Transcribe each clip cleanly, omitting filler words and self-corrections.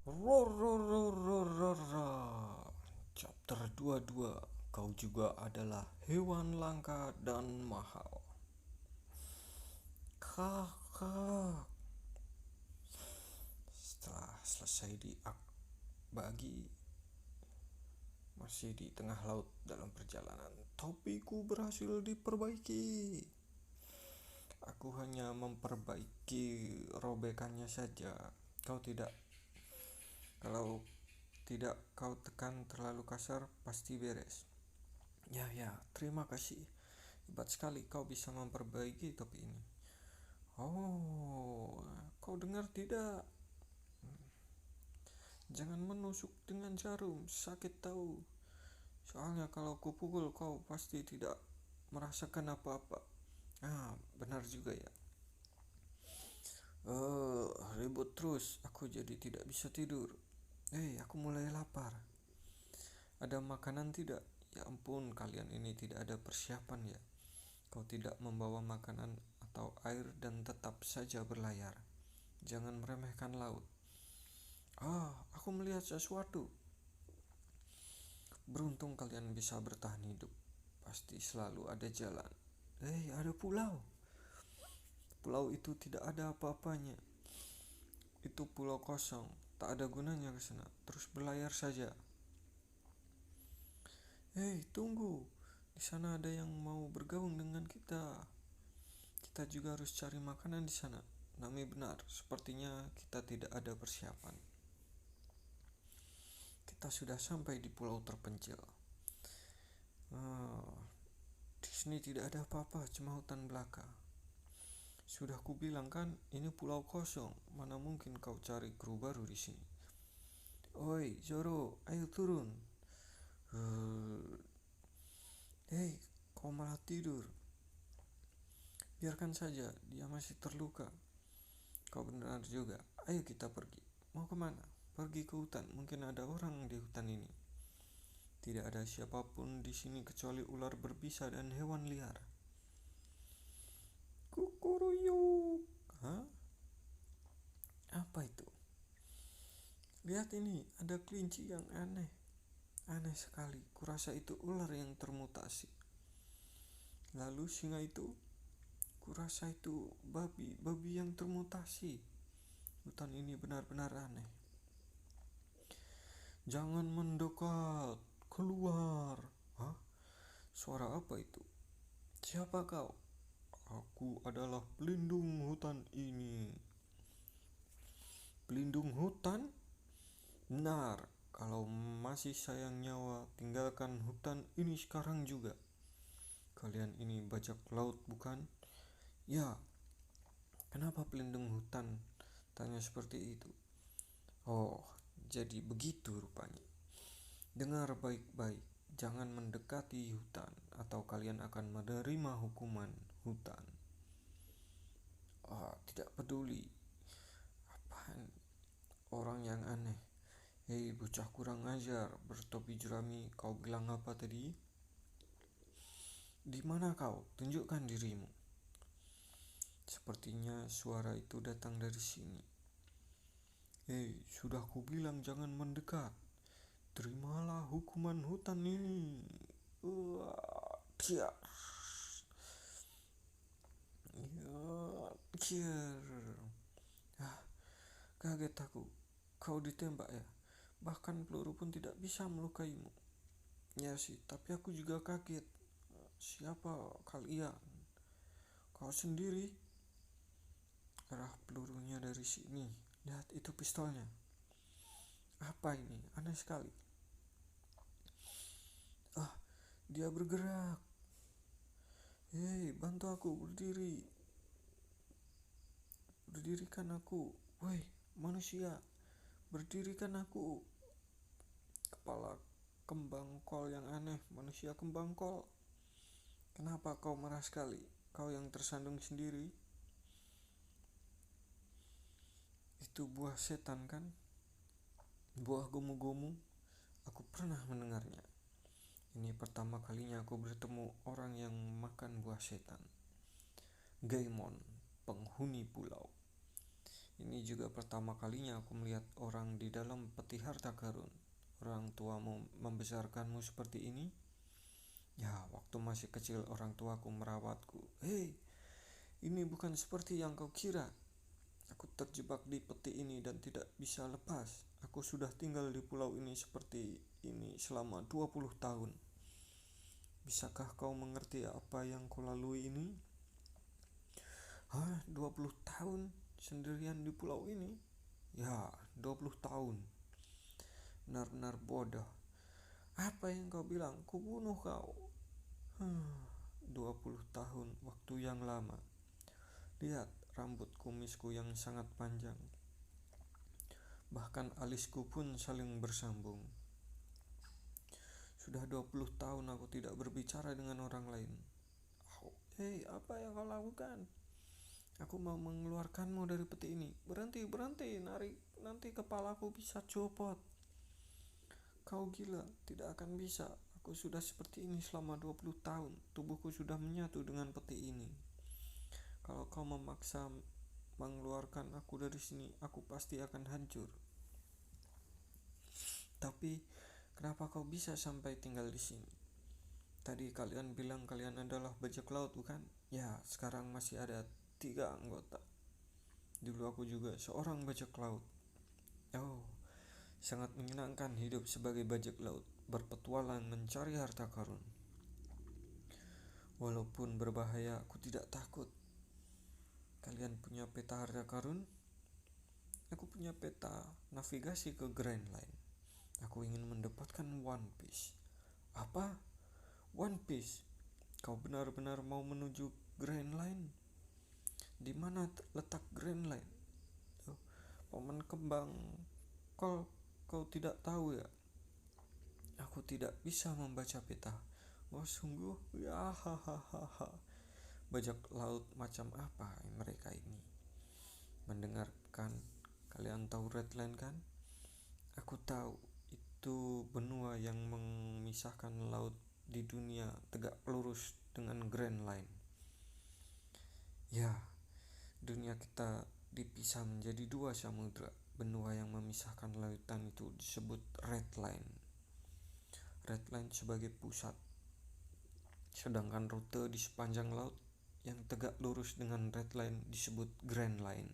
Rororororora. Chapter 22. Kau juga adalah hewan langka dan mahal. Kakak. Setelah selesai bagi masih di tengah laut dalam perjalanan, topiku berhasil diperbaiki. Aku hanya memperbaiki robekannya saja. Kau tidak. Kalau tidak kau tekan terlalu kasar, pasti beres. Ya, ya, terima kasih. Hebat sekali kau bisa memperbaiki topi ini. Oh, kau dengar tidak? Jangan menusuk dengan jarum, sakit tahu. Soalnya kalau kupukul kau pasti tidak merasakan apa-apa. Ah, benar juga ya. Ribut terus, aku jadi tidak bisa tidur. Aku mulai lapar. Ada makanan tidak? Ya ampun, kalian ini tidak ada persiapan ya. Kau tidak membawa makanan atau air dan tetap saja berlayar. Jangan meremehkan laut. Aku melihat sesuatu. Beruntung kalian bisa bertahan hidup. Pasti selalu ada jalan. Ada pulau. Pulau itu tidak ada apa-apanya. Itu pulau kosong. Tak ada gunanya ke sana. Terus berlayar saja. Tunggu. Di sana ada yang mau bergabung dengan kita. Kita juga harus cari makanan di sana. Nami benar, sepertinya kita tidak ada persiapan. Kita sudah sampai di pulau terpencil. Di sini tidak ada apa-apa, cuma hutan belaka. Sudah kubilang kan, ini pulau kosong. Mana mungkin kau cari kru baru di sini? Oi, Zoro, ayo turun. Kau malah tidur. Biarkan saja, dia masih terluka. Kau benar juga. Ayo kita pergi. Mau kemana? Pergi ke hutan. Mungkin ada orang di hutan ini. Tidak ada siapapun di sini kecuali ular berbisa dan hewan liar. Kukuruyuk. Hah? Apa itu? Lihat ini, ada kelinci yang aneh. Aneh sekali. Kurasa itu ular yang termutasi. Lalu singa itu, kurasa itu babi yang termutasi. Hutan ini benar-benar aneh. Jangan mendekat, keluar. Hah? Suara apa itu? Siapa kau? Aku adalah pelindung hutan ini. Pelindung hutan? Benar, kalau masih sayang nyawa, tinggalkan hutan ini sekarang juga. Kalian ini bajak laut bukan? Ya, kenapa pelindung hutan tanya seperti itu? Oh, jadi begitu rupanya. Dengar baik-baik, jangan mendekati hutan atau kalian akan menerima hukuman hutan. Tidak peduli. Apaan? Orang yang aneh. Bocah kurang ajar, bertopi jerami, kau bilang apa tadi? Di mana kau? Tunjukkan dirimu. Sepertinya suara itu datang dari sini. Sudah kubilang jangan mendekat. Terimalah hukuman hutan ini. Kia. Kaget aku. Kau ditembak ya? Bahkan peluru pun tidak bisa melukaimu. Ya sih, tapi aku juga kaget. Siapa kalian? Kau sendiri? Arah pelurunya dari sini. Lihat itu pistolnya. Apa ini? Aneh sekali. Dia bergerak. Bantu aku berdiri. Berdirikan aku. Woi, manusia. Berdirikan aku. Kepala kembang kol yang aneh. Manusia kembang kol. Kenapa kau marah sekali? Kau yang tersandung sendiri. Itu buah setan kan? Buah gomu-gomu. Aku pernah mendengarnya. Ini pertama kalinya aku bertemu orang yang makan buah setan. Gaimon, penghuni pulau. Ini juga pertama kalinya aku melihat orang di dalam peti harta karun. Orang tuamu membesarkanmu seperti ini? Ya, waktu masih kecil orang tuaku merawatku. Hei, ini bukan seperti yang kau kira. Aku terjebak di peti ini dan tidak bisa lepas. Aku sudah tinggal di pulau ini seperti ini selama 20 tahun. Bisakah kau mengerti apa yang kulalui ini? Hah, 20 tahun sendirian di pulau ini? Ya, 20 tahun. Benar-benar bodoh. Apa yang kau bilang? Kubunuh kau. 20 tahun, waktu yang lama. Lihat rambut kumisku yang sangat panjang. Bahkan alisku pun saling bersambung. Sudah 20 tahun aku tidak berbicara dengan orang lain. Hei, apa yang kau lakukan? Aku mau mengeluarkanmu dari peti ini. Berhenti, nanti kepalaku bisa copot. Kau gila, tidak akan bisa. Aku sudah seperti ini selama 20 tahun. Tubuhku sudah menyatu dengan peti ini. Kalau kau memaksa mengeluarkan aku dari sini, aku pasti akan hancur. Tapi, kenapa kau bisa sampai tinggal di sini? Tadi kalian bilang kalian adalah bajak laut, bukan? Ya, sekarang masih ada 3 anggota. Dulu aku juga seorang bajak laut. Oh, sangat menyenangkan hidup sebagai bajak laut, berpetualang mencari harta karun. Walaupun berbahaya, aku tidak takut. Kalian punya peta harta karun? Aku punya peta navigasi ke Grand Line. Aku ingin mendapatkan One Piece. Apa? One Piece? Kau benar-benar mau menuju Grand Line? Di mana letak Grand Line? Paman kembang. Kau tidak tahu ya? Aku tidak bisa membaca peta. Oh sungguh? Ya hahaha. Bajak laut macam apa mereka ini? Mendengarkan, kalian tahu Red Line kan? Aku tahu, itu benua yang memisahkan laut di dunia tegak lurus dengan Grand Line. Ya, dunia kita dipisah menjadi 2 samudra. Benua yang memisahkan lautan itu disebut Red Line. Red Line sebagai pusat. Sedangkan rute di sepanjang laut yang tegak lurus dengan Red Line disebut Grand Line.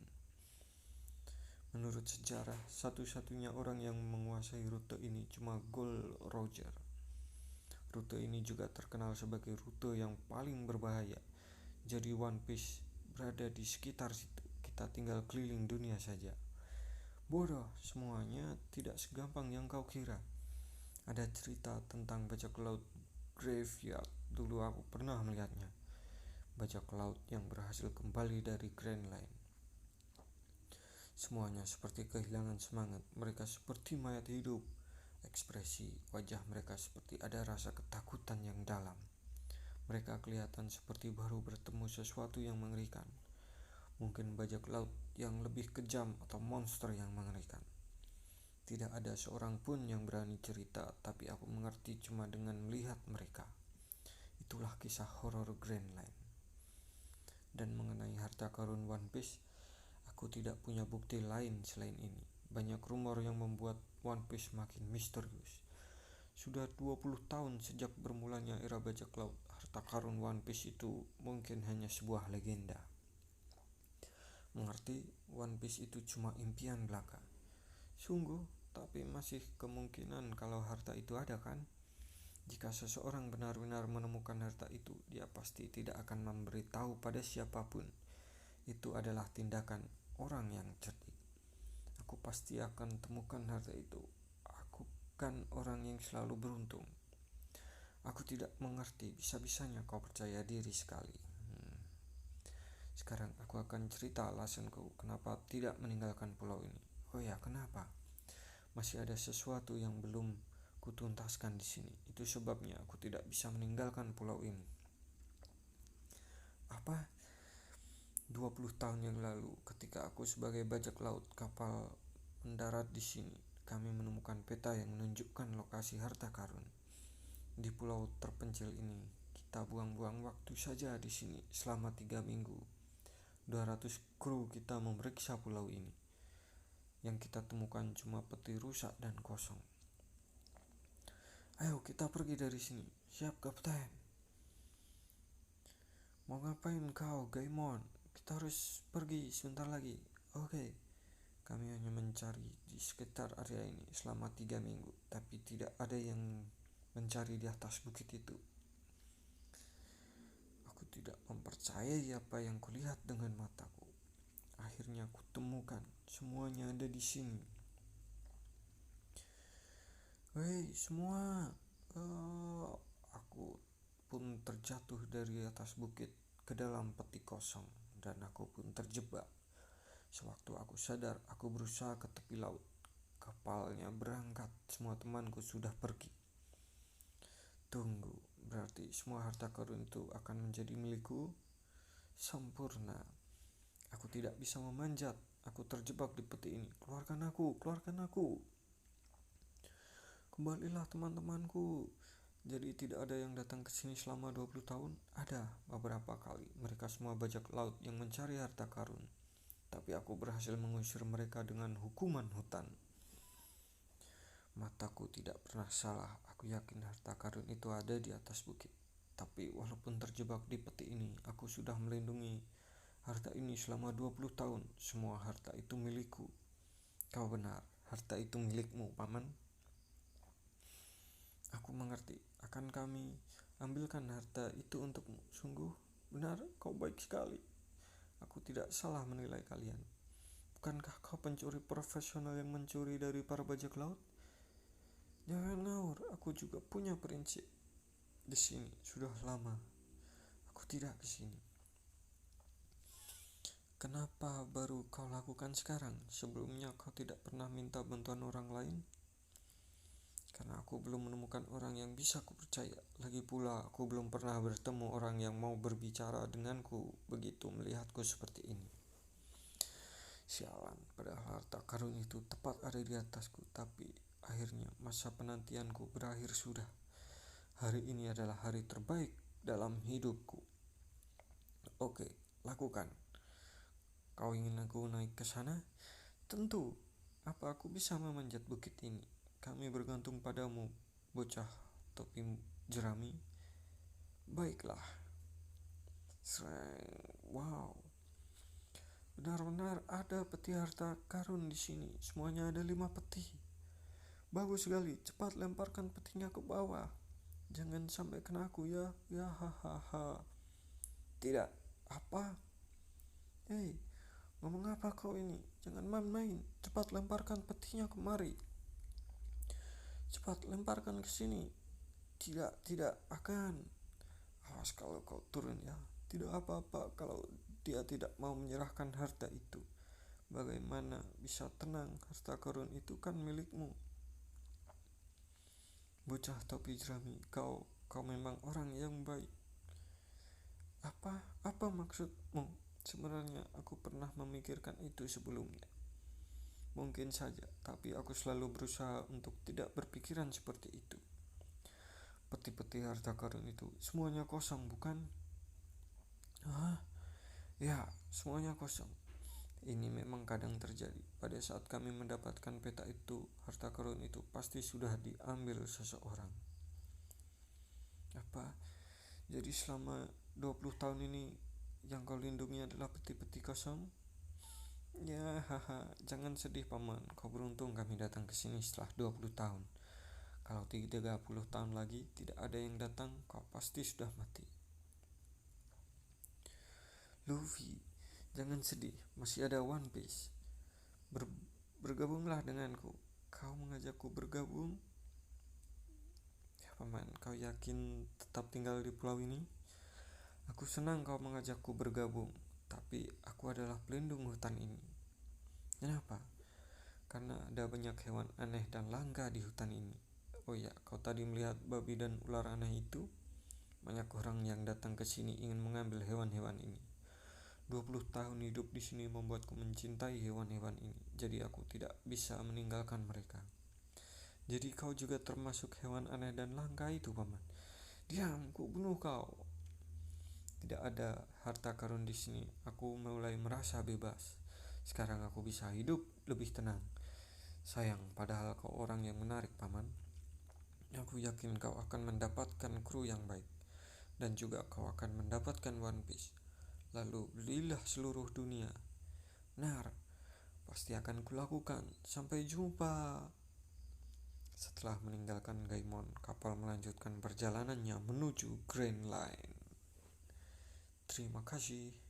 Menurut sejarah, satu-satunya orang yang menguasai rute ini cuma Gold Roger. Rute ini juga terkenal sebagai rute yang paling berbahaya. Jadi One Piece berada di sekitar situ. Kita tinggal keliling dunia saja. Bodoh, semuanya tidak segampang yang kau kira. Ada cerita tentang bajak laut Graveyard. Dulu aku pernah melihatnya. Bajak laut yang berhasil kembali dari Grand Line. Semuanya seperti kehilangan semangat. Mereka seperti mayat hidup. Ekspresi wajah mereka seperti ada rasa ketakutan yang dalam. Mereka kelihatan seperti baru bertemu sesuatu yang mengerikan. Mungkin bajak laut yang lebih kejam atau monster yang mengerikan. Tidak ada seorang pun yang berani cerita, tapi aku mengerti cuma dengan melihat mereka. Itulah kisah horor Grand Line. Dan mengenai harta karun One Piece, aku tidak punya bukti lain selain ini. Banyak rumor yang membuat One Piece makin misterius. Sudah 20 tahun sejak bermulanya era bajak laut, harta karun One Piece itu mungkin hanya sebuah legenda. Mengerti, One Piece itu cuma impian belaka. Sungguh, tapi masih kemungkinan kalau harta itu ada kan? Jika seseorang benar-benar menemukan harta itu, dia pasti tidak akan memberitahu pada siapapun. Itu adalah tindakan orang yang cerdik. Aku pasti akan temukan harta itu. Aku kan orang yang selalu beruntung. Aku tidak mengerti, bisa-bisanya kau percaya diri sekali. Sekarang aku akan cerita alasanku kenapa tidak meninggalkan pulau ini. Oh ya, kenapa? Masih ada sesuatu yang belum kutuntaskan di sini. Itu sebabnya aku tidak bisa meninggalkan pulau ini. Apa? 20 tahun yang lalu, ketika aku sebagai bajak laut kapal mendarat di sini, kami menemukan peta yang menunjukkan lokasi harta karun. Di pulau terpencil ini, kita buang-buang waktu saja di sini selama 3 minggu. 200 kru kita memeriksa pulau ini. Yang kita temukan cuma peti rusak dan kosong. Ayo kita pergi dari sini. Siap, Kapten. Mau ngapain kau, Gaimon? Kita harus pergi sebentar lagi. Oke. Kami hanya mencari di sekitar area ini selama 3 minggu, tapi tidak ada yang mencari di atas bukit itu. Aku tidak mempercayai apa yang kulihat dengan mataku. Akhirnya aku temukan semuanya ada di sini. Hei semua, aku pun terjatuh dari atas bukit ke dalam peti kosong dan aku pun terjebak. Sewaktu aku sadar, aku berusaha ke tepi laut. Kapalnya berangkat, semua temanku sudah pergi. Tunggu, berarti semua harta karun itu akan menjadi milikku? Sempurna. Aku tidak bisa memanjat. Aku terjebak di peti ini. Keluarkan aku, keluarkan aku. Kembalilah teman-temanku. Jadi tidak ada yang datang ke sini selama 20 tahun? Ada beberapa kali. Mereka semua bajak laut yang mencari harta karun. Tapi aku berhasil mengusir mereka dengan hukuman hutan. Mataku tidak pernah salah. Aku yakin harta karun itu ada di atas bukit. Tapi walaupun terjebak di peti ini, aku sudah melindungi harta ini selama 20 tahun. Semua harta itu milikku. Kau benar, harta itu milikmu, Paman. Aku mengerti, akan kami ambilkan harta itu untukmu. Sungguh benar, kau baik sekali. Aku tidak salah menilai kalian. Bukankah kau pencuri profesional yang mencuri dari para bajak laut? Jangan ngawur, aku juga punya prinsip. Di sini sudah lama. Aku tidak ke sini. Kenapa baru kau lakukan sekarang? Sebelumnya kau tidak pernah minta bantuan orang lain? Karena aku belum menemukan orang yang bisa kupercaya. Lagi pula aku belum pernah bertemu orang yang mau berbicara denganku begitu melihatku seperti ini. Sialan, padahal harta karun itu tepat ada di atasku. Tapi akhirnya masa penantianku berakhir sudah. Hari ini adalah hari terbaik dalam hidupku. Oke, lakukan. Kau ingin aku naik ke sana? Tentu. Apa aku bisa memanjat bukit ini? Kami bergantung padamu, bocah topi jerami. Baiklah. Wow. Benar-benar ada peti harta karun di sini. Semuanya ada 5 peti. Bagus sekali. Cepat lemparkan petinya ke bawah. Jangan sampai kena aku ya. Ya hahaha. Tidak. Apa? Hei, ngomong apa kau ini? Jangan main-main. Cepat lemparkan petinya kemari. Cepat lemparkan ke sini. Tidak akan. Awas kalau kau turun ya. Tidak apa-apa kalau dia tidak mau menyerahkan harta itu. Bagaimana bisa tenang? Harta karun itu kan milikmu. Bocah topi jerami, kau memang orang yang baik. Apa maksudmu? Sebenarnya aku pernah memikirkan itu sebelumnya. Mungkin saja, tapi aku selalu berusaha untuk tidak berpikiran seperti itu. Peti-peti harta karun itu semuanya kosong, bukan? Hah? Ya, semuanya kosong. Ini memang kadang terjadi. Pada saat kami mendapatkan peta itu, harta karun itu pasti sudah diambil seseorang. Apa? Jadi selama 20 tahun ini yang kau lindungi adalah peti-peti kosong? Ya, haha, jangan sedih paman. Kau beruntung kami datang ke sini setelah 20 tahun. Kalau 30 tahun lagi tidak ada yang datang, kau pasti sudah mati. Luffy, jangan sedih, masih ada One Piece. Bergabunglah denganku. Kau mengajakku bergabung? Ya paman, kau yakin tetap tinggal di pulau ini? Aku senang kau mengajakku bergabung, tapi aku adalah pelindung hutan ini. Kenapa? Karena ada banyak hewan aneh dan langka di hutan ini. Oh ya, kau tadi melihat babi dan ular aneh itu? Banyak orang yang datang ke sini ingin mengambil hewan-hewan ini. 20 tahun hidup di sini membuatku mencintai hewan-hewan ini. Jadi aku tidak bisa meninggalkan mereka. Jadi kau juga termasuk hewan aneh dan langka itu, paman? Diam, ku bunuh kau. Tidak ada harta karun di sini. Aku mulai merasa bebas. Sekarang aku bisa hidup lebih tenang. Sayang, padahal kau orang yang menarik, Paman. Aku yakin kau akan mendapatkan kru yang baik. Dan juga kau akan mendapatkan One Piece. Lalu belilah seluruh dunia. Nar, pasti akan kulakukan. Sampai jumpa. Setelah meninggalkan Gaimon, kapal melanjutkan perjalanannya menuju Grand Line. Terima kasih.